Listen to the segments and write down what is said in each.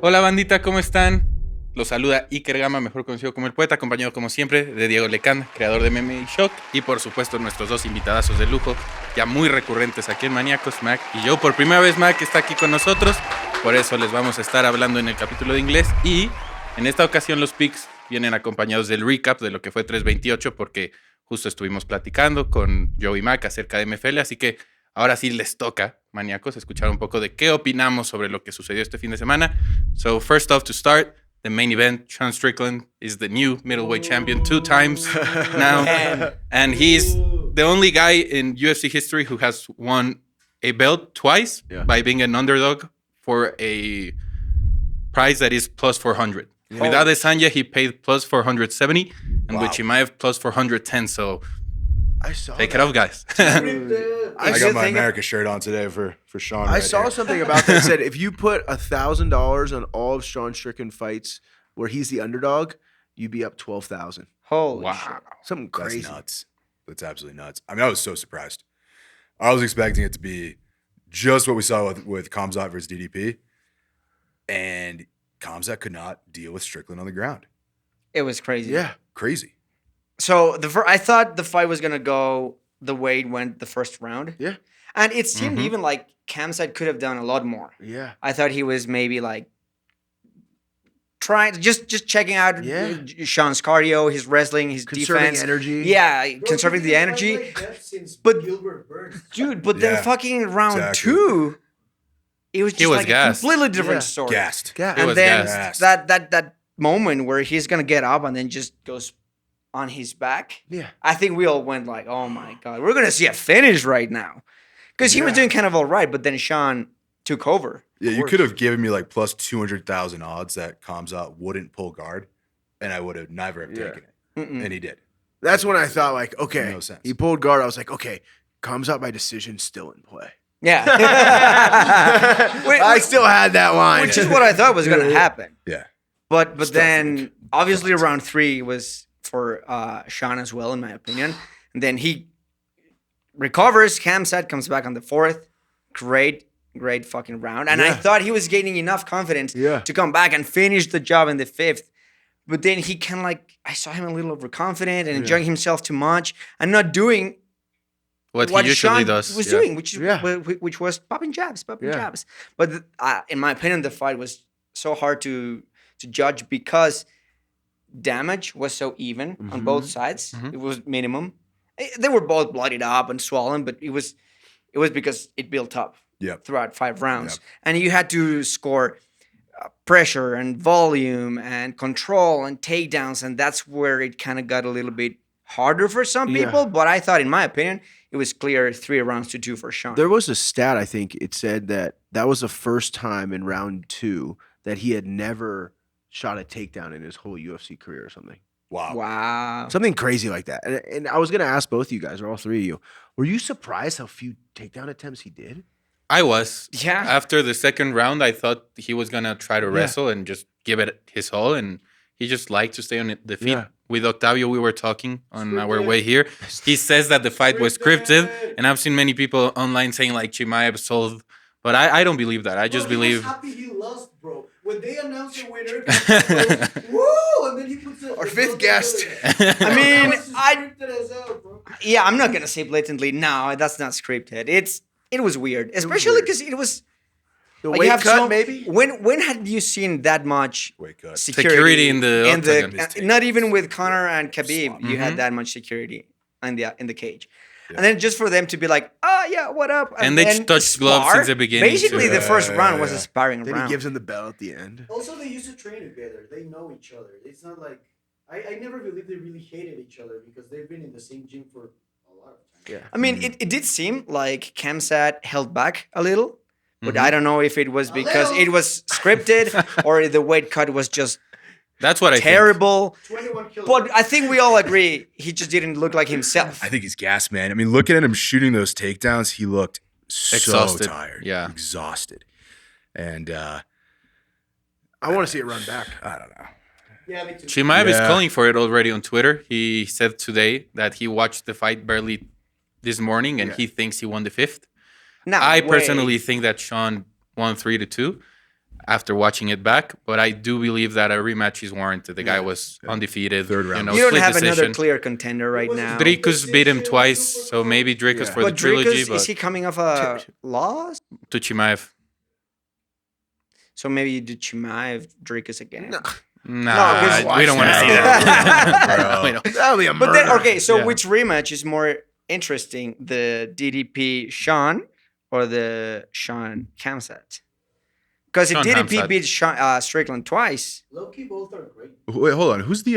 Hola bandita, ¿cómo están? Los saluda Iker Gama, mejor conocido como El Poeta, acompañado como siempre de Diego Lecán, creador de MMAniacos, y por supuesto nuestros dos invitadazos de lujo, ya muy recurrentes aquí en Maníacos, Mack y yo. Por primera vez Mack está aquí con nosotros, por eso les vamos a estar hablando en el capítulo de inglés, y en esta ocasión los picks vienen acompañados del recap de lo que fue 328, porque justo estuvimos platicando con Joe y Mack acerca de MFL, así que ahora sí les toca, maníacos, escuchar un poco de qué opinamos sobre lo que sucedió este fin de semana. So first off, to start, the main event, Sean Strickland is the new middleweight champion 2 times now. And he's the only guy in UFC history who has won a belt twice by being an underdog for a price that is plus 400. Yeah. With Adesanya, he paid plus 470, and with Chimaev, plus 410. So take it off, guys. I got my America shirt on today for Sean. I saw something about that. It said if you put $1,000 on all of Sean Strickland fights where he's the underdog, you'd be up 12,000. Holy shit. Something crazy. That's nuts. That's absolutely nuts. I mean, I was so surprised. I was expecting it to be just what we saw with Khamzat versus DDP. And Khamzat could not deal with Strickland on the ground. It was crazy. Yeah. Crazy. So I thought the fight was gonna go the way it went the first round. Yeah. And it seemed even like Khamzat could have done a lot more. Yeah. I thought he was maybe like trying just checking out Sean's cardio, his wrestling, his conserving defense, energy. Yeah, conserving the energy. But dude, then fucking round 2, it was just like gassed. A completely different story. Gassed. And then that moment where he's gonna get up and then just goes on his back. Yeah. I think we all went like, oh my God, we're going to see a finish right now. Because he was doing kind of all right, but then Sean took over. Yeah, you could have given me like plus 200,000 odds that Khamzat wouldn't pull guard, and I would have never have taken it. And he did. That's when I thought like, okay, no sense. He pulled guard. I was like, okay, Khamzat by decision still in play. Yeah. I still had that line. Which is what I thought was going to happen. Yeah. But then obviously round 3 was for Sean as well, in my opinion. And then he recovers. Khamzat comes back on the 4th. Great fucking round. And I thought he was gaining enough confidence to come back and finish the job in the 5th. But then he kind of like, I saw him a little overconfident and enjoying himself too much and not doing what he usually does. Was doing, which was popping jabs. But in my opinion, the fight was so hard to judge because damage was so even on both sides. It was minimum. They were both bloodied up and swollen, but it was because it built up throughout 5 rounds. And you had to score pressure and volume and control and takedowns, and that's where it kind of got a little bit harder for some people. But I thought, in my opinion, it was clear 3 rounds to 2 for Sean. There was a stat, I think it said that was the first time in round 2 that he had never shot a takedown in his whole UFC career or something. Wow. Something crazy like that. And I was going to ask both of you guys, or all 3 of you, were you surprised how few takedown attempts he did? I was. Yeah. After the second round, I thought he was going to try to wrestle and just give it his all, and he just liked to stay on the feet. Yeah. With Octavio, we were talking on our way here. He says that the fight was scripted, and I've seen many people online saying like Chimaev sold, but I don't believe that. I just believe. He was happy he lost, bro. When they announced the winner, he goes, woo! And then he puts our 5th guest. I mean, I'm not gonna say blatantly, no, that's not scripted. It was weird, especially because it was the like weight cut. Maybe when had you seen that much security in the not even with Conor and Khabib, you had that much security in the cage. Yeah. And then just for them to be like, what up? And they touched gloves since the beginning. Basically, the first round was a sparring round. Then he gives him the bell at the end. Also, they used to train together. They know each other. It's not like... I never believed they really hated each other because they've been in the same gym for a lot of time. Yeah. I mean, it did seem like Khamzat held back a little, but I don't know if it was because it was scripted or the weight cut was just... That's what terrible. 21 kills. But I think we all agree he just didn't look like himself. I think he's gassed, man. I mean, looking at him shooting those takedowns, he looked exhausted. So tired. Yeah. Exhausted. And I want to see it run back. I don't know. Yeah, me too. Chimaev is calling for it already on Twitter. He said today that he watched the fight barely this morning and he thinks he won the 5th. I personally think that Sean won 3-2. after watching it back, but I do believe that a rematch is warranted. The guy was undefeated. Third round. You don't split have another decision. clear contender right now. Dricus beat him twice, so maybe Dricus for the But trilogy, Dricus, but is he coming off a loss? to Chimaev. So maybe you do Chimaev, Dricus again. Nah, 'cause- we don't want to see that. We don't. That'll be a But then, murder. okay, so Yeah. which rematch is more interesting, the DDP Sean or the Sean Kamsat? Because if Sean DDP Kamsat. beat Strickland twice, Low-key, both are great. Wait, hold on. Who's the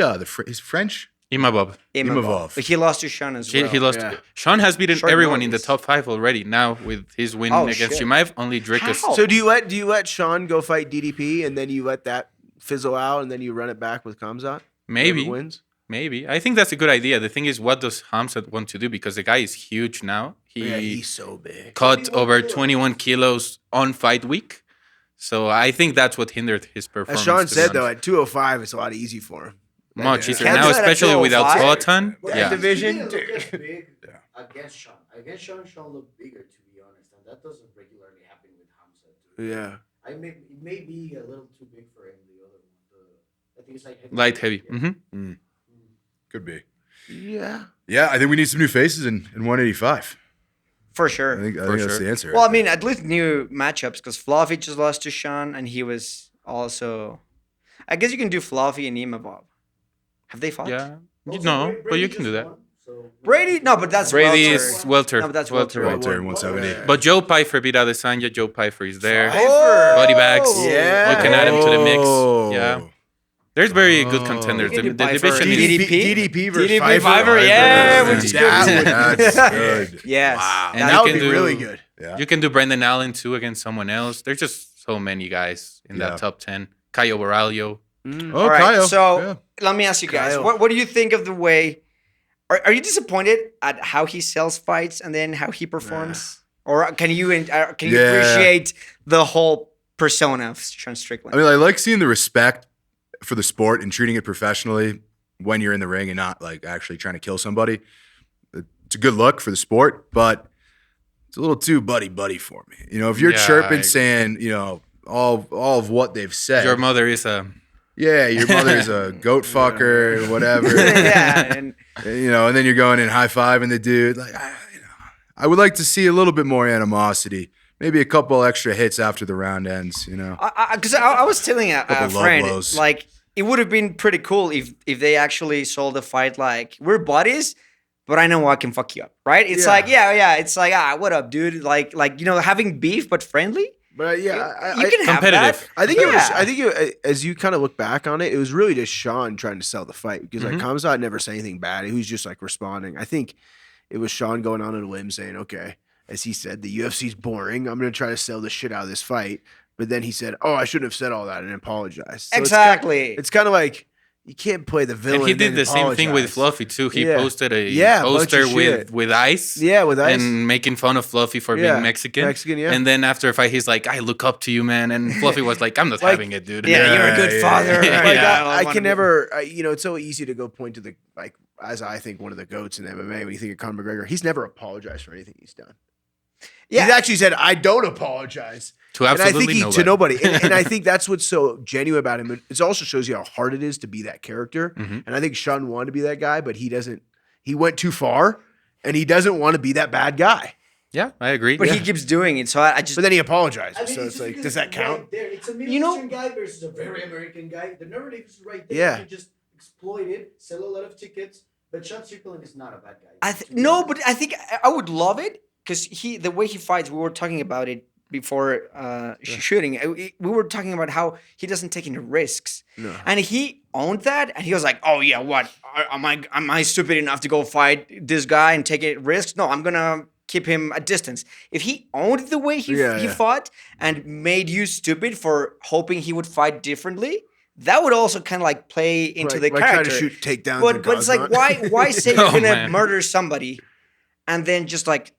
is French? Imavov. Imavov. But he lost to Sean as well. He lost. Yeah. Sean has beaten Short everyone in the notice. top 5 already. Now with his win Oh, against shit. Chimaev, only Dricus. How? So do you let Sean go fight DDP and then you let that fizzle out and then you run it back with Kamzat? Maybe. Whoever wins. Maybe. I think that's a good idea. The thing is, what does Hamzat want to do? Because the guy is huge now. Yeah, He he's so big. cut over 21 kilos on fight week. So I think that's what hindered his performance. As Sean to be said though, honest. at 205, it's a lot easy for him. Much easier. Kamzat Now, at especially without 205? Zlatan. But Yeah. division, he didn't look dude. as big against Sean. Against Sean looked bigger, to be honest, and that doesn't regularly happen with Hamza. Yeah. It may be a little too big for him. The other one, I think it's like Light heavy. Yeah. Hmm. Could be. Yeah. Yeah, I think we need some new faces in 185. For I sure. think For that's sure. the answer. Well, I mean, at least new matchups because Fluffy just lost to Sean, and he was also. I guess you can do Fluffy and Imavov. Have they fought? Yeah. Also, No, but you Brady can do just that. won, so- Brady? No, but that's Brady welter. is welter. No, but that's welter. welter. Welter, 170. Yeah. But Joe Pfeiffer beat Adesanya. Joe Pfeiffer is there. Pfeiffer. Body bags. Yeah. You can add him to the mix. Oh. Yeah. There's very good contenders. You can The, do the Pfeiffer. division is DDP versus DDP Pfeiffer. Pfeiffer, yeah, which is good. That's good. Yes. Wow. And that you would can be do- really good. Yeah. You can do Brendan Allen too against someone else. There's just so many guys in Yeah. that top 10. Caio Borralho. Oh, All right, Kyle. so Yeah. let me ask you guys, Kyle. what do you think of the way? Are you disappointed at how he sells fights and then how he performs, or can you Yeah. appreciate the whole persona of Sean Strickland? I mean, I like seeing the respect for the sport and treating it professionally when you're in the ring and not like actually trying to kill somebody. It's a good look for the sport, but it's a little too buddy for me. You know, if you're Yeah, I chirping agree. saying, you know, all of what they've said. Your mother is a. Yeah, your mother's a goat fucker, whatever. yeah, and You know, and then you're going and high-fiving the dude. Like, I would like to see a little bit more animosity. Maybe a couple extra hits after the round ends, you know. because I was telling a Couple low friend, blows. like it would have been pretty cool if they actually sold the fight like we're buddies, but I know I can fuck you up, right? It's Yeah. like it's like what up, dude? Like having beef but friendly. But yeah, You can have that. competitive. I think Yeah. as you kind of look back on it, it was really just Sean trying to sell the fight because like Kamzat never said anything bad. He was just like responding. I think it was Sean going on a limb saying, okay, as he said, the UFC's boring. I'm going to try to sell the shit out of this fight. But then he said, oh, I shouldn't have said all that and apologized. So Exactly. It's kind of like you can't play the villain. And he did and the same thing with apologize. Fluffy too. He Yeah. posted a Yeah, a bunch poster of shit. with ice. Yeah, with ice. And making fun of Fluffy for Yeah, being Mexican. Mexican, yeah. And then after a fight, he's like, I look up to you, man. And Fluffy was like, I'm not Like, having it, dude. Yeah, you're a good Yeah, father. yeah, Like, yeah. I can never, it's so easy to go point to the, like, as I think one of the GOATs in MMA, when you think of Conor McGregor, he's never apologized for anything he's done. Yeah. He's actually said, I don't apologize. To And I absolutely think nobody. to nobody. And I think that's what's so genuine about him. It also shows you how hard it is to be that character. Mhm. And I think Sean wanted to be that guy, but he went too far and he doesn't want to be that bad guy. Yeah, I agree. But he keeps doing it, so I just. But then he apologizes. I mean, So it's it's just like, because does that it's count? right there. It's a Middle You know- Eastern guy versus a very American guy. The narrative is right there. Yeah. You just exploit it, sell a lot of tickets. But Sean Strickland is not a bad guy. No, but I think I would love it because the way he fights. We were talking about it before shooting. We were talking about how he doesn't take any risks, No. and he owned that. And he was like, "Oh yeah, what am I stupid enough to go fight this guy and take it risks? No, I'm gonna keep him at distance." If he owned the way he fought and made you stupid for hoping he would fight differently, that would also kind of like play into the like character. trying to shoot takedowns. But in it's like Cosmo. why say you're Oh, gonna man. murder somebody and then just like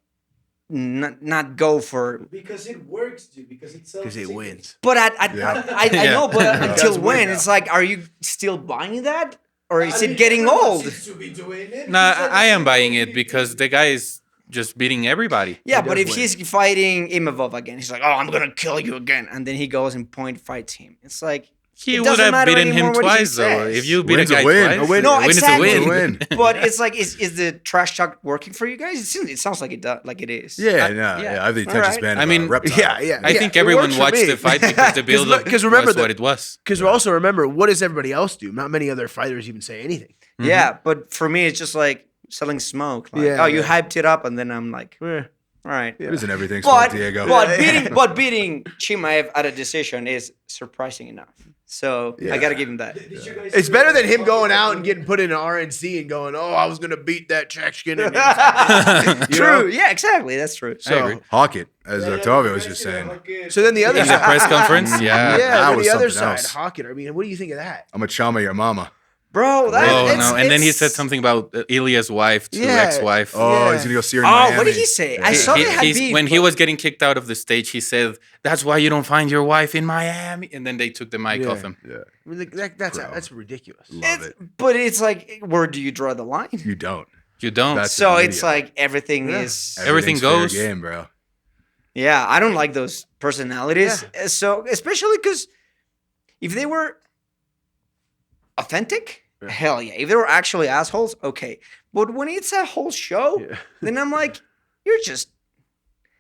not go for. Because it works, dude. Because it sells Because he tickets. wins. But Yeah. I know, but Yeah. until Does win when? now. It's like, are you still buying that, or is I it mean, getting everyone old? seems to be doing it. Nah, He's like I am the buying same it because the guy is just beating everybody. Yeah, He but does if win. he's fighting Imavov again, he's like, "Oh, I'm gonna kill you again," and then he goes and point fights him. It's like He it would doesn't have matter beaten him anymore what he twice, though. says. If you beat a Win's a guy win. twice, A win. No, a win exactly. is a win. Win. But it's like, is the trash talk working for you guys? It sounds like it does, like it is. Yeah, yeah. I have the attention Alright. span I of mean, a reptile. Yeah. I think it everyone works for watched me. the fight because the build-up 'cause remember was the- what it was. Because also remember, what does everybody else do? Not many other fighters even say anything. Yeah, but for me, it's just like selling smoke. Like, Yeah, oh, you yeah. hyped it up, and then I'm like, Eh. all right. It isn't everything, But, Diego. but beating Chimaev at a decision is surprising enough. So I Yeah. got to give him that. Did you guys It's see better what than they him talked going about out and the- getting put in an RNC and going, "Oh, I was gonna beat that Chechen." And You True. know? Yeah, exactly. That's true. I agree. Hawk it, as Yeah, Octavio you was guys just see the saying. Hawkins- So then the other In the side, press conference, Yeah. yeah, that then was the other something side, else. Hawkett. I mean, what do you think of that? I'm a chama your mama. Bro, that, Oh, it's, no. And then he it's- said something about Ilya's wife to Yeah. ex-wife. Oh, Yeah. he's gonna go see her in Oh, Miami. what did he say? I Yeah. saw they had He's- beef. when he but- was getting kicked out of the stage, he said, "That's why you don't find your wife in Miami." And then they took the mic Yeah. off him. Yeah, I mean, like, that's Bro. ridiculous. love it. But it's like, where do you draw the line? You don't. You don't. That's So the it's video. like everything Yeah. is. Everything Everything's fair goes. game, bro. Yeah, I don't like those personalities. So especially because if they were authentic, hell yeah. If they were actually assholes, okay. But when it's a whole show, Yeah. then I'm like, you're just.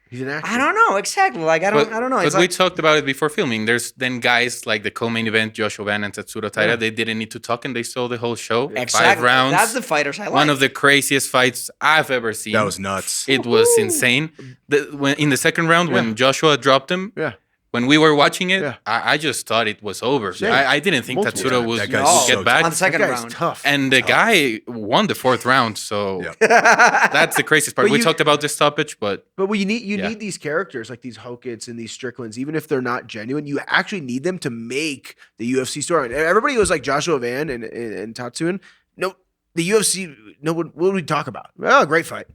He's an actor. I don't know exactly. Like I don't know. But It's we like, talked about it before filming. There's then guys like the co-main event, Joshua Van and Tatsuro Taira. Yeah. They didn't need to talk and they saw the whole show. exactly. 5 rounds. That's the fighters I like. One of the craziest fights I've ever seen. That was nuts. It was insane. In the second round, when Joshua dropped him, Yeah. when we were watching it, Yeah. I just thought it was over. Same. I didn't think Multiple Tatsuro times. was That would guy's so get back. on the second That guy's round. tough. And the guy won the 4th round. So Yep. that's the craziest part. But We you- talked about this stoppage, but But you need Yeah. need these characters like these Hokits and these Stricklands, even if they're not genuine. You actually need them to make the UFC story. Everybody was like Joshua Van and Tatsuin. No, the UFC. No, what would we talk about? Oh, great fight.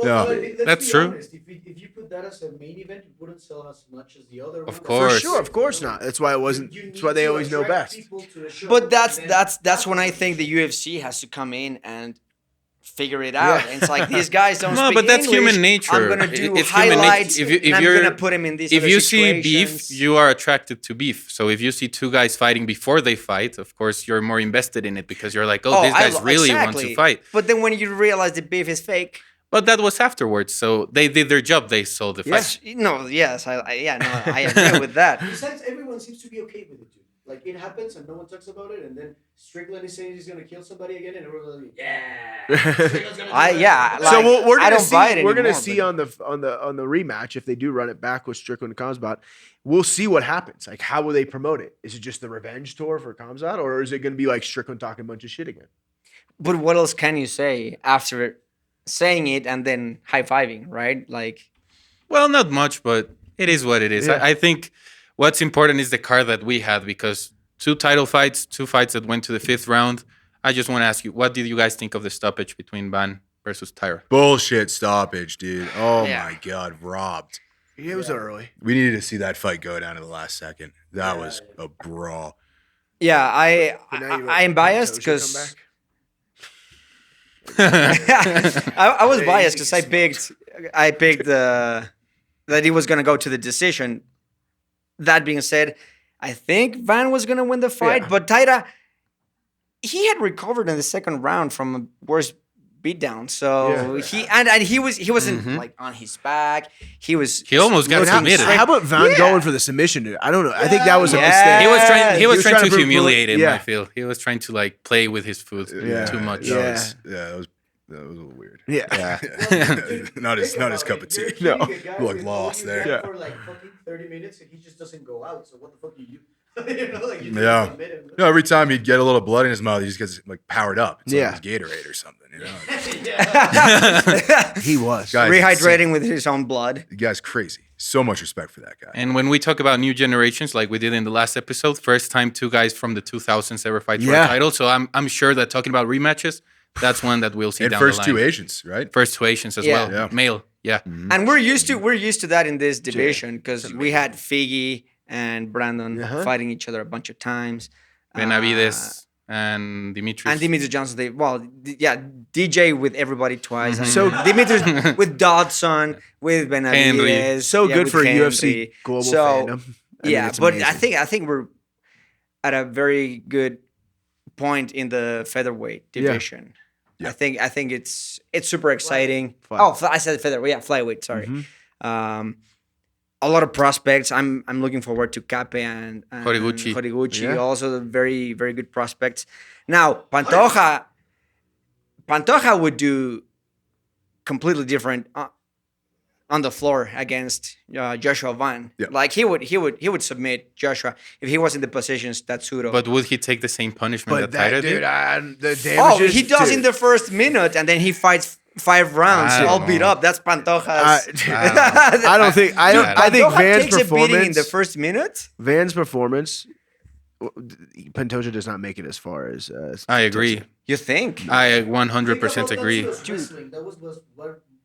No, let's that's be true. honest. If you put that as a main event, it wouldn't sell as much as the other one. course. For sure, of course not. That's why it wasn't. You That's why need they to always know attract best. people to the show, But that's and then that's when I think the UFC has to come in and figure it out. Yeah. And it's like these guys don't No, speak but that's English. human nature. I'm gonna do It's human nature. highlights. If and I'm you're- gonna put him in these. if other you see beef, situations. you are attracted to beef. So if you see 2 guys fighting before they fight, of course you're more invested in it because you're like, oh, these guys really want to exactly. fight. But then when you realize the beef is fake, But that was afterwards. So they did their job. They sold the fight. yes, I agree with that. Besides, everyone seems to be okay with it, dude. Like it happens and no one talks about it, and then Strickland is saying he's gonna kill somebody again, and everyone's like, "Yeah." Strickland's gonna do that. Like, So we're I gonna don't buy it see. We're gonna anymore, see but- on the rematch if they do run it back with Strickland and Kamzat. We'll see what happens. Like, how will they promote it? Is it just the revenge tour for Kamzat, or is it going to be like Strickland talking a bunch of shit again? But what else can you say after saying it and then high fiving, right? Like, Well, not much, but it is what it is. Yeah. I think what's important is the card that we had because 2 title fights, 2 fights that went to the 5th round. I just want to ask you, what did you guys think of the stoppage between Van versus Taira? Bullshit stoppage, dude. Oh Yeah. my god, robbed. Yeah, it was early. We needed to see that fight go down to the last second. That was a brawl. yeah, But now you I am want biased Tosha because come back? I was Hey, biased he's because I picked that he was gonna go to the decision. That being said, I think Van was gonna win the fight, Yeah. but Taira, he had recovered in the second round from a worse beatdown. So Yeah. he wasn't Mhm. like on his back. He was He almost got But how, submitted. how about Van Yeah. going for the submission? Dude? I don't know. I think that was a Yeah. mistake. He was trying. He He was was trying trying to to prove- humiliate him. yeah. I feel he was trying to like play with his food too much. Yeah. That was a little weird. Yeah. not his Think cup of about it. tea. You're No. keeping a guy Look with lost all you there. got Yeah. For like fucking 30 minutes, and he just doesn't go out. So what the fuck do you? You know, like you Yeah. just admit him. No, every time he'd get a little blood in his mouth, he just gets like powered up. It's Yeah. like his Gatorade or something. You know, Yeah. He was. Guys, rehydrating with his own blood. the guy's crazy. So much respect for that guy. And when we talk about new generations, like we did in the last episode, first time 2 guys from the 2000s ever fight for Yeah. a title. So I'm sure that talking about rematches, that's one that we'll see And down first the 2 line. Asians, right? First 2 Asians as Yeah. well. Yeah. Male. Yeah. And we're used to that in this division because we had Figgy and Brandon Uh-huh. fighting each other a bunch of times. Benavides. and Demetrius. And Demetrius Johnson, DJ with everybody twice. Mhm. So- Demetrius with Dodson, with Henry. Benavidez. So good with for Henry. UFC global fandom. I mean, it's but amazing. I think we're at a very good point in the featherweight division. Yeah. I think it's super exciting. Flyweight. Oh, I said featherweight. Yeah, flyweight. Sorry. Mhm. A lot of prospects. I'm looking forward to Cape and Horiguchi. Yeah. Also very, very good prospects. Now Pantoja would do completely different on the floor against Joshua Van. Yeah. Like he would submit Joshua if he was in the positions that Suro. But would he take the same punishment But that that Taira dude, did? the damages. he does dude. in the first minute, and then he fights 5 rounds, I all don't beat know. up. That's Pantoja's. I don't think. I think Pantoja Van's takes a beating in performance. the first minute. Van's performance. Pantoja does not make it as far as. I agree. You think? I Think 100% about agree. Tatsuro's wrestling. That was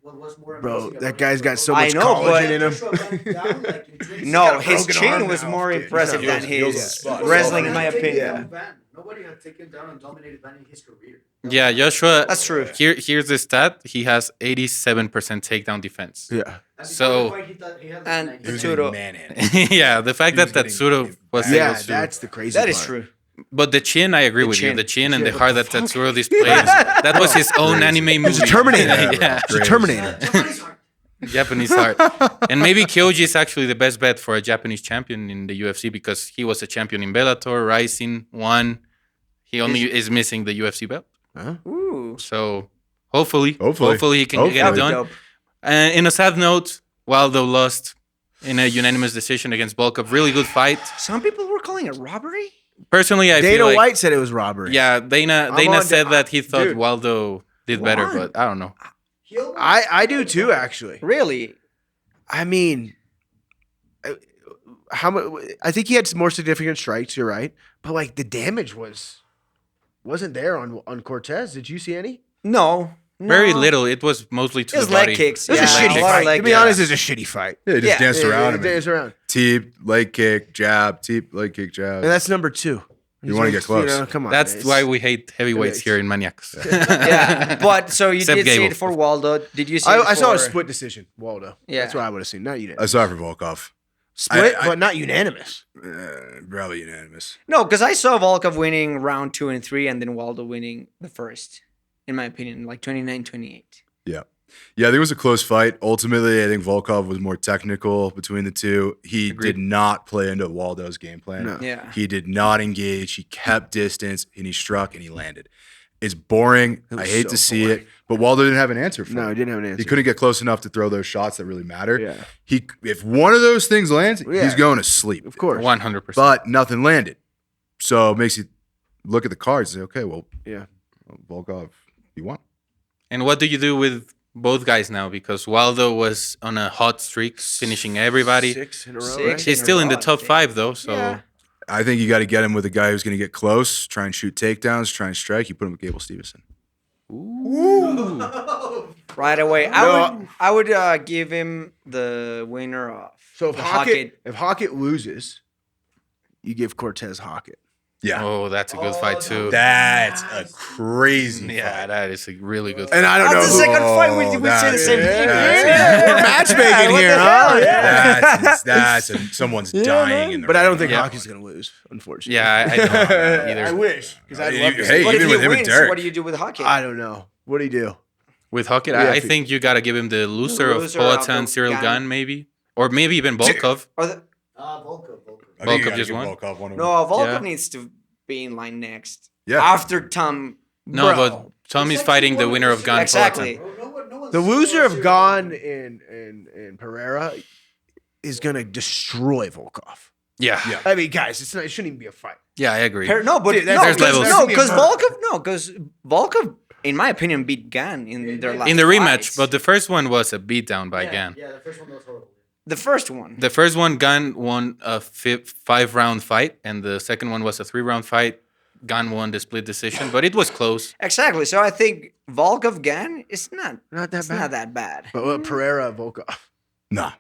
what was more Bro, amazing that about guy's it. got so I much know, but- collagen in him. Joshua went down, like, in 20 No, got a his broken chin arm was now, more dude. impressive Yeah, than he was a his spot. wrestling, in Nobody my had taken opinion. down Van. Nobody had taken down and dominated Van in his career. Yeah, Joshua. That's true. Here's the stat. He has 87% takedown defense. Yeah. And before So- the fight, he had And 90. He was Tatsuro. getting manhandled. Yeah, the fact He that was getting Tatsuro was Yeah, able to. that's the crazy. That is part. true. But the chin, I agree The with chin. you. The chin and the Chin, heart what that the Tatsuro displays. That was his own anime movie. He's a Terminator. Yeah, He's a Terminator. Japanese heart. Japanese heart. And maybe Kyoji is actually the best bet for a Japanese champion in the UFC because he was a champion in Bellator, Rising, won. He only is missing the UFC belt. Huh? Ooh. So hopefully he can Hopefully. get it That'd be done. dope. And in a sad note, Waldo lost in a unanimous decision against Volkov. Really good fight. Some people were calling it robbery. Personally, I Dana feel like White said it was robbery. yeah, Dana on- said that he thought dude. Waldo did better, Why? but I don't know. He'll- I do too. Actually, Really? I mean, how much? I think he had some more significant strikes. You're right, but like the damage wasn't there on Cortez. Did you see any? No. Very little. It was mostly to It was the body. leg kicks. It was Yeah, a shitty a lot of fight. leg To be kicks. honest, it was a shitty fight. Yeah, he just Yeah. danced around him. Dance around, Teep, leg kick, jab, teep, leg kick, jab. and that's number 2. You wanna get close. come on. That's man. why we hate heavyweights Heavyweights. here in Maniacos. Yeah, but so you Except did see Gable. it for Waldo. Did you see it I saw a for- split decision. Waldo. Yeah. That's what I would have seen. Not I unanimous. saw it for Volkov. Split, I- but not unanimous. Probably unanimous. No, because I saw Volkov winning round 2 and 3, and then Waldo winning the first. In my opinion, like 29-28. Yeah. Yeah, I think it was a close fight. Ultimately, I think Volkov was more technical between the two. He Agreed. did not play into Waldo's game plan. No. Yeah. He did not engage. He kept distance and he struck and he landed. It's boring. It I was hate so to see boring. it, but Waldo didn't have an answer for No, he it. didn't have an answer. He couldn't get close enough to throw those shots that really matter. Yeah, If one of those things lands, Yeah. he's going to sleep. of course. 100%. But nothing landed. So it makes you look at the cards and say, okay, well, Yeah. Volkov, he won. And what do you do with both guys now? Because Waldo was on a hot streak, finishing everybody. 6 in a row. Six. Right? He's still in the I top think. 5, though. So Yeah. I think you got to get him with a guy who's going to get close, try and shoot takedowns, try and strike. You put him with Gable Stevenson. Right away. No. I would give him the winner of So if the Hockett loses, you give Cortez Hockett. Yeah. oh, that's a good fight too. That's a crazy Yeah, fight. that is a really good. And Fight. I don't know That's the who. second fight we say the same thing. We're matchmaking What here, the huh? hell? Yeah. someone's dying in the But I don't ring. think Yeah. Hockey's going to lose, unfortunately. Yeah, I don't know either. I wish. Because I'd Hey, love to. hey, What if even he with him and wins? Derek. What do you do with hockey? I don't know. What do you do? With Hockett, Yeah, I if he- think you gotta give him the loser of loser of Poatan, the Cyril Gunn. Gunn, maybe, or maybe even Volkov. Or the, Volkov. I think you Volkov gotta just give won? Volkov one of no, them. Volkov Yeah. needs to be in line next. Yeah. After Tom. No, Bro. but Tommy's fighting the winner of Gunn. Exactly. Poatan. The loser of Gon and Pereira is going to destroy Volkov. Yeah, Yeah. I mean, guys, it shouldn't even be a fight. yeah, I agree. No, but Dude, no, there's levels. because There's Volkov, in my opinion, beat Gunn in their last In the rematch, fights. but the first one was a beatdown by Yeah, Gunn. yeah, the first one was horrible. the first one. The first one, Gunn won a 5-round fight, and the second one was a 3-round fight. Gunn won the split decision, but it was close. Exactly. So I think Volkov Gunn is not Not that it's bad. not that bad. But Pereira, Volkov. Nah.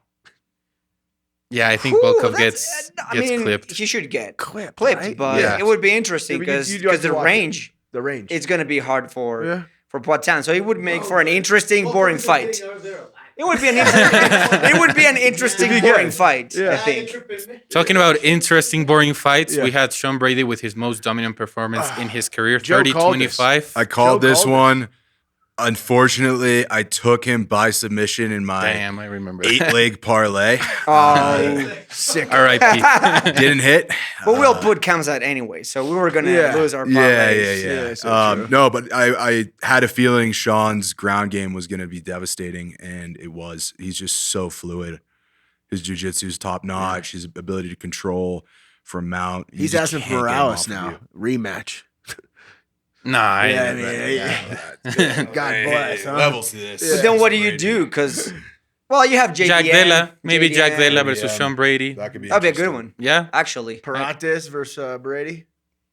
Yeah, I think Whew, Volkov that's- gets clipped. He should get Clipped, clipped, right? but Yeah. it would be interesting Yeah, because you have to the watch it. range, The range. it's going to be hard for Yeah. Poitin. So it would make for an interesting, Volkov boring is fight. getting out there. It would be an it would be an interesting, Yeah. boring fight. Yeah. I think. Talking about interesting, boring fights, Yeah. we had Sean Brady with his most dominant performance in his career, Joe called this. 30-25. I called Joe this called one. Unfortunately, I took him by submission in my Damn, I remember that. 8-leg parlay. Oh, Sick. R.I.P. Didn't hit. but we'll put Kamzat anyway, so we were gonna Yeah. lose our Yeah, parlays. Yeah, so true. No, but I had a feeling Sean's ground game was going to be devastating, and it was. He's just so fluid. His jiu-jitsu is top notch. His ability to control from mount. You He's just asking can't for get him Morales off of now. you. Rematch. Nah, I Yeah, never- God bless. Huh? Levels to this. But then what do you do? Because well, you have JDM, Jack Della. Maybe Jack JDM. Della versus Yeah. Sean Brady. That could be. That'd be a good interesting. one, Yeah. actually. Parates versus Brady.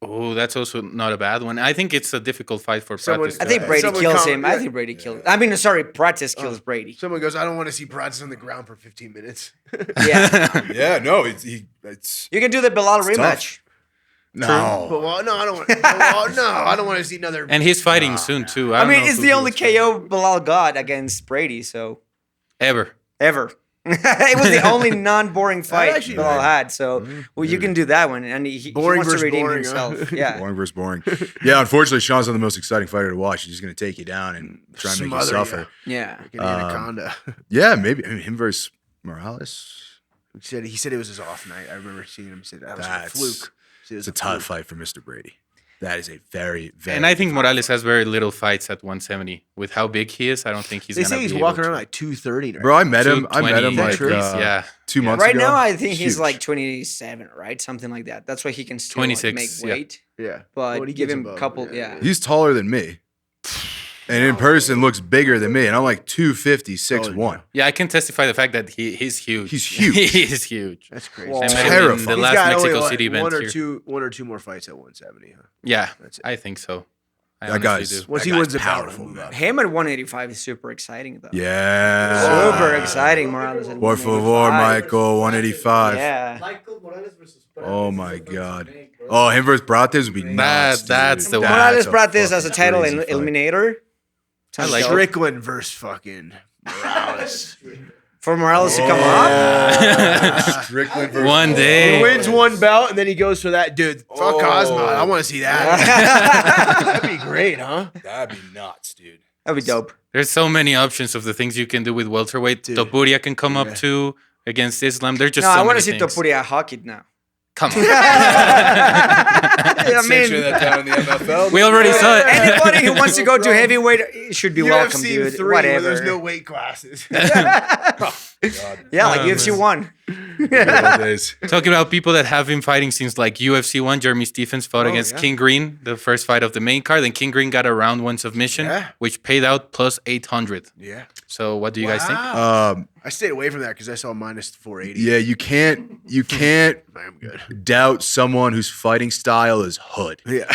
Oh, that's also not a bad one. I think it's a difficult fight for Someone- practice. I think Yeah. Brady Someone kills comment- him. I yeah. think Brady kills. I mean, sorry, Pratis kills Brady. Someone goes, I don't want to see Parates on the ground for 15 minutes. Yeah, Yeah, no, it's you can do the Bilal It's rematch. no. But well, no, I don't want. I don't want to see another. And he's fighting soon too. I don't mean, know it's who the he only was fighting. KO Bilal got against Brady, so Ever. ever. It was the only non-boring fight actually- Bilal had. So, well, you can do that one, and he Boring wants to versus redeem boring, huh? himself. Yeah, Boring versus boring. Yeah, unfortunately, Sean's not the most exciting fighter to watch. He's just going to take you down and try and make you Smother suffer. ya. yeah. Like an anaconda. Yeah, maybe. I mean, him versus Morales. He said it was his off night. I remember seeing him say that was a That's fluke. He said it was It's a tough fluke. fight for Mr. Brady. That is a very, very. And I think Morales has very little fights at 170. With how big he is, I don't think he's They gonna say he's be walking able around to. like 230 now. Bro, I met him. I met him 220 like True. yeah. 2 months Right ago. now, I think he's Huge. like 27, right? Something like that. That's why he can still 26, make yeah. weight. Yeah. But Well, he give gets him above, a couple, yeah. yeah. He's taller than me. And in person looks bigger than me. And I'm like 250, 6'1". Yeah, I can testify the fact that he's huge. He's huge. He's huge. That's crazy. Well, I met him in Terrifying. the He's last got only, Mexico what, City event one or here. two more fights at 170. Huh? Yeah, That's it. I think so. I That honestly guy's do. Once that he wins guy's the battle, powerful, move man. up. Him at 185 is super exciting, though. Yeah. Super exciting, Morales. At Por favor, 185. Michael, 185. Yeah. Michael Morales versus Oh my God. Oh, him versus Brates would be nuts. that's dude. the one. Morales a brought this fucking as a title crazy fight. eliminator. I like it. Strickland versus fucking Morales. For Morales to Oh. come up. Strickland versus One He day. wins one belt and then he goes for that. Dude, fuck Oh. Cosmo. I want to see that. That'd be great, huh? That'd be nuts, dude. That'd be dope. There's so many options of the things you can do with welterweight. Dude. Topuria can come Yeah. up too against Islam. There's just No, so I want many to see things. Topuria hockey now. Come on. I mean, that down in the NFL. We already saw it. anybody who wants to go to heavyweight should be welcome, UFC dude. 3 where Whatever. there's no weight classes. Yeah, like Oh, UFC man. 1. days. Talking about people that have been fighting since like UFC 1, Jeremy Stephens fought Oh, against yeah. King Green, the first fight of the main card. And King Green got a round 1 submission, Yeah. which paid out plus 800. Yeah. So what do you guys think? I stayed away from that because I saw minus 480. Yeah, you can't I'm good. doubt someone whose fighting style is hood. Yeah.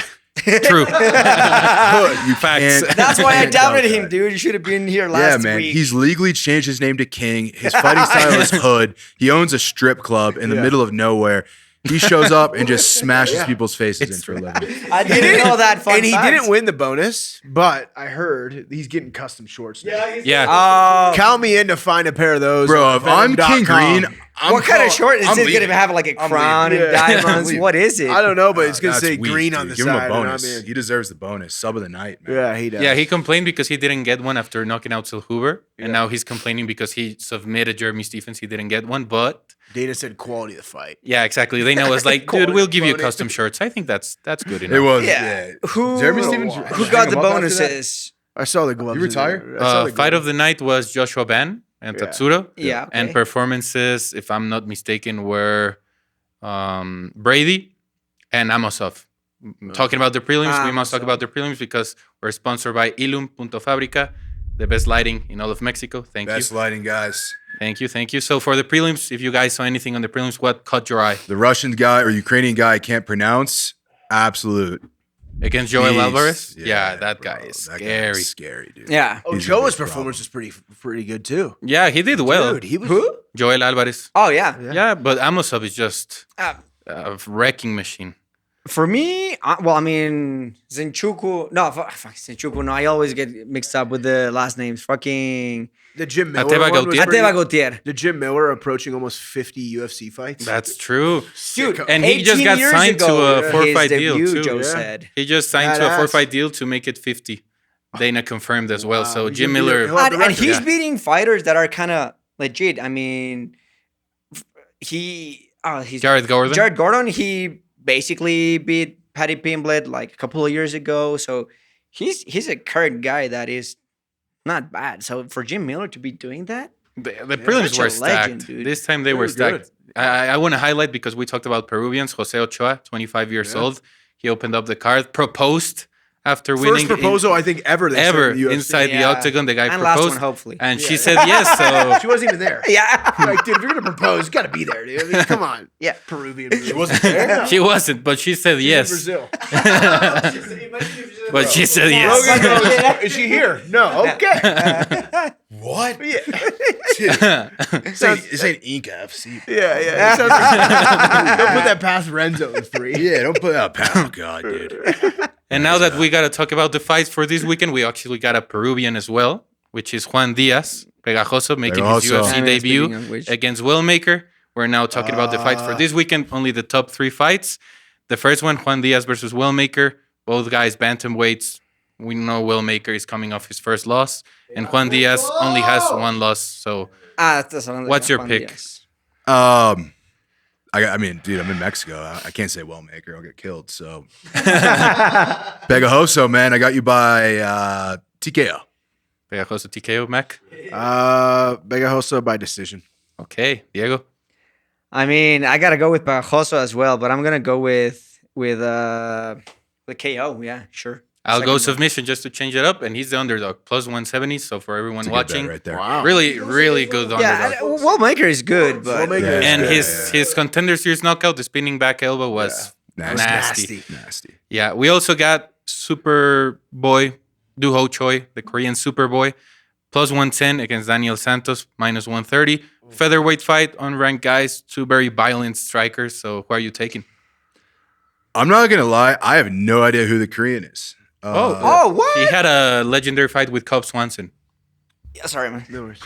True. Hood. You Facts. can't- That's why I can't doubt doubted him, that. dude. You should have been here Yeah, last man. week. He's legally changed his name to King. His fighting style is hood. He owns a strip club in the Yeah. middle of nowhere. He shows up and just smashes Yeah. people's faces in for a living. I didn't know that fun And he fact. didn't win the bonus, but I heard he's getting custom shorts. Now. Yeah, he's Yeah. Oh, Count me in to find a pair of those. Bro, on if I'm King venom.com. Green, I'm what kind of call- short is I'm it going leaving. to have? Like a I'm crown leaving. and Yeah. I'm diamonds? leaving. What is it? I don't know, but it's going to That's say weak, green dude. on the Give side. him a and bonus. I'm in. He deserves the bonus. Sub of the night, man. Yeah, he does. Yeah, he complained because he didn't get one after knocking out Silhuber. And Yeah. now he's complaining because he submitted Jeremy Stephens. He didn't get one. But Dana said quality of the fight. yeah, exactly. They know it's like, dude, we'll give you custom shirts. I think that's good enough. It was. Yeah. Yeah. Who, Jeremy Stephens. who got the bonuses? I saw the gloves. You retire? I saw the Fight gloves. of the night was Joshua Ben and Yeah. Tatsuro. Yeah. Okay. And performances, if I'm not mistaken, were Brady and Amosov. Talking about the prelims, we must talk Amosov. about the prelims because we're sponsored by Ilum.fabrica, the best lighting in all of Mexico. Thank Best you. lighting, guys. Thank you. So for the prelims, if you guys saw anything on the prelims, what caught your eye? The Russian guy or Ukrainian guy I can't pronounce. Absolute against Joel He's- Alvarez. yeah, Yeah, that guy bro, is that guy scary. is scary, dude. Yeah. Oh, He's a Joe's big performance problem. was pretty good too. Yeah, he did well. Dude, he was. Who? Joel Alvarez. Oh yeah. Yeah, but Amosov is just Uh, a wrecking machine. For me, well, I mean, Zinchuku. No, fuck Zinchuku. No, I always get mixed up with the last names. Fucking The Jim Miller Ateba one was Gautier. pretty- Ateba Gautier. The Jim Miller approaching almost 50 UFC fights. That's true. Dude, And he just 18 got years signed to ago, a 4-fight his deal, debut, too. Joe Yeah. said. He just signed to a Badass. 4-fight deal to make it 50. Dana confirmed as well. Wow. So He's Jim gonna be Miller. He'll have the And he's Yeah. beating fighters that are kind of legit. I mean, he's Jared Gordon. Jared Gordon. He basically beat Paddy Pimblett like a couple of years ago. So he's a current guy that is not bad. So for Jim Miller to be doing that, The prelims such a were stacked. legend, dude. This time they were were stacked. I want to highlight because we talked about Peruvians. Jose Ochoa, 25 years old. He opened up the card, proposed after winning. First proposal I think ever. They said ever in the UFC. inside the Yeah. octagon. The guy and last proposed. one hopefully. And she Yeah. said yes. So She wasn't even there. Yeah, Like, dude, if you're gonna propose, you gotta be there, dude. I mean, come on, yeah. Peruvian. She wasn't there. she wasn't, but she said yes. Brazil. But she said yes. Logan goes, is she here? No. Okay. What? Yeah. This ain't Inca FC. Yeah. Sounds like- don't put that past Renzo in 3. Yeah, don't put that. Oh God, dude. And now that we got to talk about the fights for this weekend, we actually got a Peruvian as well, which is Juan Diaz, Pegajoso, making his Pegajoso. UFC I mean, debut speaking of which. against Willmaker. We're now talking about the fights for this weekend, only the top 3 fights. The first one, Juan Diaz versus Willmaker. Both guys bantamweights. We know Willmaker is coming off his first loss, and Juan Diaz only has 1 loss. So That's another What's your Juan pick? Diaz. I mean, dude, I'm in Mexico. I can't say Wellmaker. I'll get killed. So, Pegajoso, man, I got you by TKO. Pegajoso TKO, Mac. Pegajoso by decision. Okay, Diego. I mean, I gotta go with Pegajoso as well, but I'm gonna go with the KO. Yeah, sure. I'll Second go one. submission just to change it up, and he's the underdog, plus 170. So for everyone That's a good bet watching, right there. Wow. really, really good Yeah, underdog. Wellmaker is good, but Wellmaker Yeah. is And good. his contender series knockout, the spinning back elbow was nasty. Nasty. Yeah, we also got Superboy Do Ho Choi, the Korean Superboy, plus 110 against Daniel Santos, minus 130. Featherweight fight, unranked guys, 2 very violent strikers. So who are you taking? I'm not gonna lie. I have no idea who the Korean is. oh, what? He had a legendary fight with Cobb Swanson. Yeah, sorry, man. No worries.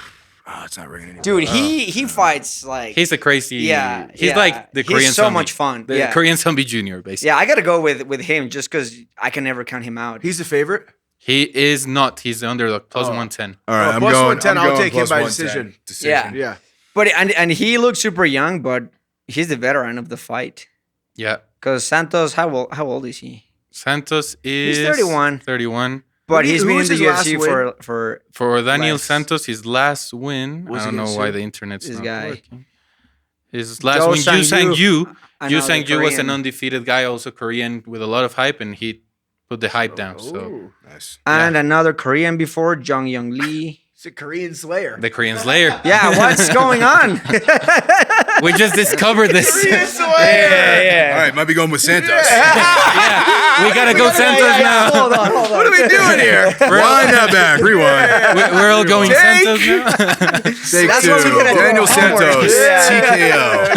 It's not ringing. Dude, he fights like He's a crazy. yeah. He's yeah. like the Korean. He's so zombie. much fun. The Yeah. Korean Zombie Junior, basically. Yeah, I gotta go with him just because I can never count him out. He's the favorite. He is not. He's the underdog, plus 110. All right, Oh, I'm plus going. 110, I'm I'll going take him plus by 110. decision. Yeah. Yeah. But and he looks super young, but he's the veteran of the fight. Yeah. Because Santos, how old is he? Santos is 31. 31. But Who he's been in was the his last UFC win? for For Daniel Less. Santos, his last win. Was I don't know against why who? the internet's This not guy. working. His last Joe win, Yu Sang-yu. Yu another Sang-yu was an Korean. undefeated guy, also Korean, with a lot of hype, and he put the hype down. So Ooh. Nice. And another Korean before, Jung Young Lee. It's a Korean Slayer. the Korean Slayer. Yeah, what's going on? We just discovered this. All right, might be going with Santos. Yeah, we gotta go Santos now. Hold on. What are we doing here? Wind that back. Rewind. We're all going Santos now. Take That's 2. what we gotta do. Daniel Homework. Santos.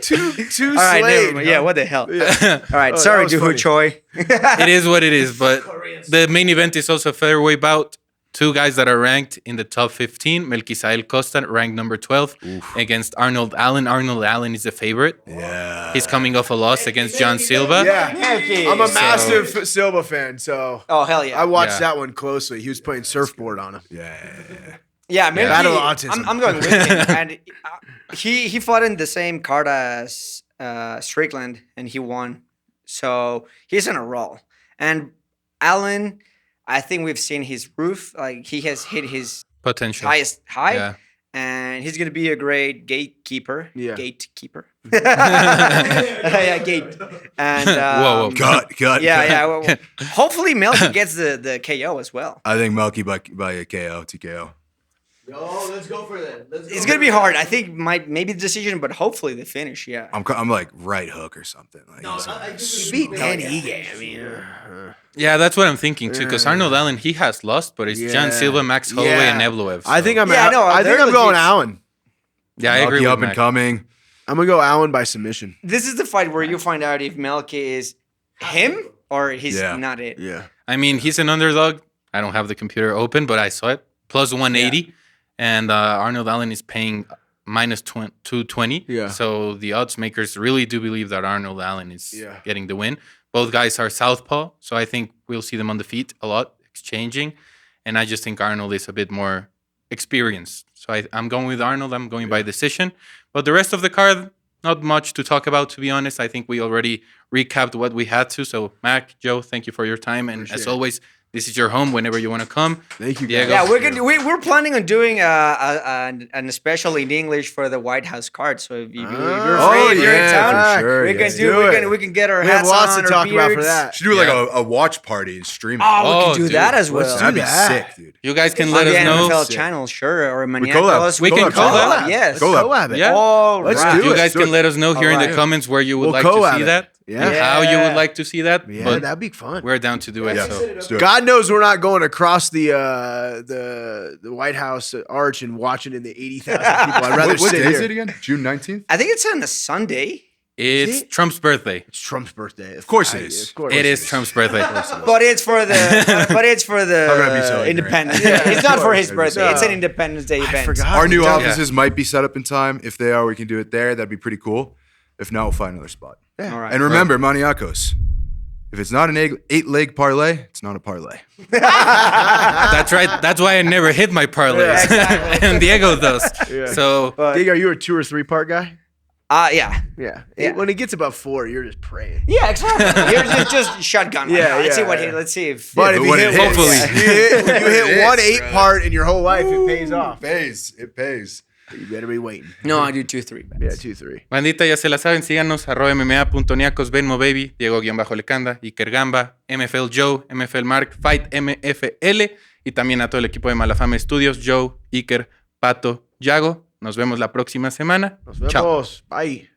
Two TKO. All right, never Slade. mind. Yeah, what the hell? All right, Oh, sorry, that was Duhu funny. Choi. It is what it is, but the main event is also a featherweight bout. 2 guys that are ranked in the top 15. Melquisael Costa, ranked number 12, against Arnold Allen. Arnold Allen is the favorite. Yeah. He's coming off a loss against John Silva. Yeah. I'm a massive Silva fan, so Oh, hell yeah. I watched Yeah. that one closely. He was playing surfboard on him. Yeah. Yeah, maybe Battle of autism. I'm going with him. And he fought in the same card as Strickland, and he won. So he's on a roll. And Allen, I think we've seen his roof. Like, he has hit his Potential. highest high. Yeah. And he's going to be a great gatekeeper. Yeah. Gatekeeper. Yeah, gate. And, Whoa. Cut. Yeah. Well, hopefully Melky gets the KO as well. I think Melky by a KO, TKO. No, let's go for that. It's gonna be hard. I think maybe the decision, but hopefully the finish. Yeah. I'm like right hook or something. Like, No, he's I like, just Beat Dan Ige. I mean, Yeah, that's what I'm thinking too. Because Arnold Allen, he has lost, but it's John Silva, Max Holloway, and Evloev. I think so- I'm. Yeah, no, I think they're I'm going legit. Allen. Yeah, I agree Melky with up and Mac. coming. I'm gonna go Allen by submission. This is the fight where you find out if Melke is him or he's Yeah. not it. Yeah. I mean, he's an underdog. I don't have the computer open, but I saw it. Plus 180. And Arnold Allen is paying minus 220. Yeah. So the odds makers really do believe that Arnold Allen is Yeah. getting the win. Both guys are southpaw. So I think we'll see them on the feet a lot, exchanging. And I just think Arnold is a bit more experienced. So I'm going with Arnold. I'm going by decision. But the rest of the card, not much to talk about, to be honest. I think we already recapped what we had to. So, Mac, Joe, thank you for your time. And as always, this is your home whenever you want to come. Thank you, Diego. guys. Yeah, we're planning on doing a special in English for the White House card. So if you're free, if you're in town, for sure, we can yeah. do we can get our We have hats lots on, to our talk about for beards. that. Should do like Yeah. a watch party and stream it. Oh, we Oh, can do dude. that as well. Let's do That'd be that. sick, dude. You guys can On let the us know. NFL channel, sure, or collab. MMAniacos. We can collab. Yes. Collab. Collab it. Yeah. All Let's right. do You it. guys can let us know here in the Alright. comments where you would We'll like to collab see it. that. Yeah. And how you would Yeah. like to see that. Yeah, But that'd be fun. we're down to do it. Yeah. So. Let's do it. God knows we're not going across the White House arch and watching in the 80,000 people. I'd rather What sit day is here. it again? June 19th? I think it's on a Sunday, It's it? Trump's birthday. It's Trump's birthday. Of course it is. Of course It is Trump's birthday. but it's for the How could I be so ignorant? Independence. Yeah, It's not of for course. his birthday. No. It's an Independence Day I event. forgot. Our new Yeah. offices might be set up in time. If they are, we can do it there. That'd be pretty cool. If not, we'll find another spot. Yeah. All right. And remember, Maniacos, if it's not an 8-leg parlay, it's not a parlay. That's right. That's why I never hit my parlays. And Diego does. Yeah. So But, Dig, are you a 2 or 3 part guy? yeah. Yeah. Yeah. When it gets above 4, you're just praying. Yeah, exactly. You're just shotgun. Yeah, Let's see yeah, what yeah. let's see if But Yeah, if but you when hit, it hits- hopefully. you hit It one hits, 8 bro. part in your whole life, it pays off. It pays. You better be waiting. No, I do 2-3 bets. Yeah, 2-3. bandita, ya se la saben, síganos, @mma.niacos, Venmo Baby, Diego-Lecanda, Iker Gamba, MFL Joe, MFL Mark, Fight MFL y también a todo el equipo de Malafame Studios, Joe, Iker, Pato, Yago. Nos vemos la próxima semana. Nos Chao. vemos. Bye.